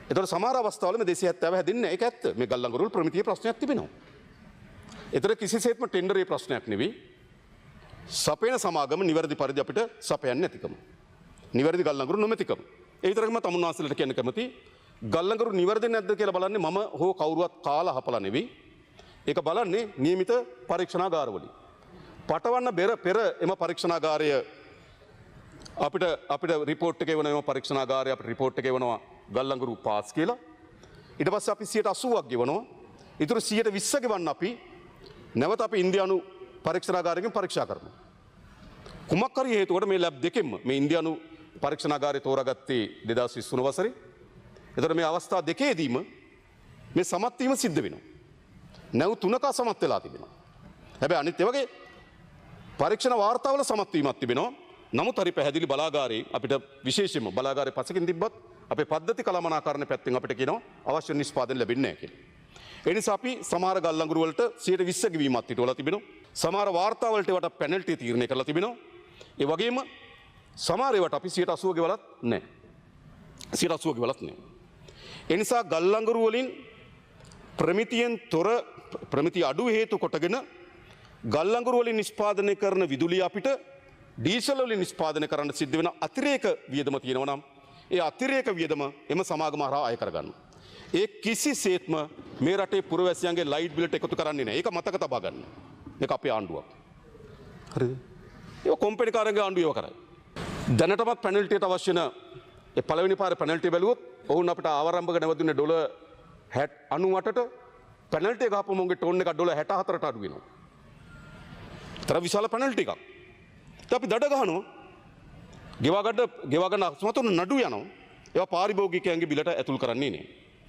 ඒතකොට සමහර අවස්ථාවල මේ 270 හැදින්නේ ඒක ඇත්ත. මේ ගල්ලංගුරු වල ප්‍රමිතිය ප්‍රශ්නයක් තිබෙනවා. ඒතර කිසිසේත්ම ටෙන්ඩරේ ප්‍රශ්නයක් නෙවෙයි. සපයන සමාගම නිවැරදි පරිදි අපිට සපයන්නේ නැතිකම. නිවැරදි ගල්ලංගුරු නොමැතිකම. ඒ විතරක්ම තමුන්වහන්සේලාට කියන්න කැමති ගල්ලංගුරු නිවැරදි නැද්ද කියලා බලන්නේ මම හෝ කවුරුවත් කාලා හපලා නෙවෙයි. ඒක බලන්නේ නියමිත පරීක්ෂණාගාරවලින්. පටවන්න පෙර එම පරීක්ෂණාගාරය අපිට රිපෝට් එක එවන එම පරීක්ෂණාගාරය අපිට රිපෝට් එක එවනවා ගල්ලංගුරු පාස් කියලා. ඊට පස්සේ අපි 80%ක් ගෙවනවා. ඊටු 120 ගෙවන්න අපි නැවත අපි ඉන්දියානු පරීක්ෂණාගාරයෙන් පරීක්ෂා කරනවා. කුමක් හරි හේතුවකට මේ ලැබ් දෙකෙන්ම මේ ඉන්දියානු පරීක්ෂණාගාරය තෝරාගත්තේ 2023 වසරේ. එතකොට මේ අවස්ථා දෙකේදීම මේ සමත් වීම සිද්ධ වෙනවා. නැව් 3ක සමත් වෙලා තිබෙනවා. හැබැයි අනිත් ඒ වගේ පරීක්ෂණ වාර්තාවල සමත් වීමක් තිබෙනවා. නමුත් හරි පැහැදිලි බලාගාරයේ අපිට විශේෂයෙන්ම බලාගාරයේ පසකින් තිබ්බත් අපේ පද්ධති කළමනාකරණ පැත්තෙන් අපිට කියනවා අවශ්‍ය නිෂ්පාදන ලැබෙන්නේ නැහැ කියලා. ඒ නිසා අපි සමහර ගල්ලංගුරු වලට 120 ගෙවීමක් හිටවලා තිබෙනවා. සමහර වාර්තා වලට ඒවට පෙනල්ටි තීරණය කරලා තිබෙනවා. ඒ වගේම සමහර ඒවාට අපි 180 ගෙවලත් නැහැ. 180 ගෙවලත් නැහැ. ඒ නිසා ගල්ලංගුරු වලින් ප්‍රමිතියෙන් තොර ප්‍රමිතිය අඩු හේතු කොටගෙන ගල්ලංගුරු වලින් නිෂ්පාදනය කරන විදුලිය අපිට ඩීසල් වලින් නිෂ්පාදනය කරන්න සිද්ධ වෙන අතිරේක වියදම තියෙනවා නම් ඒ අතිරේක වියදම එම සමාගම හරහා අය කරගන්න. ඒ කිසිසේත්ම මේ රටේ පුරවැසියන්ගේ ලයිට් බිලට එකතු කරන්නේ නැහැ. ඒක මතක තබා ගන්න. මේක අපේ ආණ්ඩුවක්. හරිද? ඒක කොම්පැනි කාරගේ ආණ්ඩුව ඒව කරයි. දැනටමත් පෙනල්ටියට අවශ්‍ය වෙන ඒ පළවෙනි පාරේ පෙනල්ටි බැලුවොත් ඔවුන් අපිට ආවරම්භක නැවතුනේ ඩොලර් 98ට පෙනල්ටි එක ගහපුවම උන්ගේ ටෝන් එක ඩොලර් 64ට අඩු වෙනවා. තර විශාල පෙනල්ටි එකක්. අපි දඩ ගහනවා. ගෙවා ගන්න අස්මතුන නඩු යනවා. ඒවා පාරිභෝගිකයන්ගේ බිලට ඇතුල් කරන්නේ නෑ.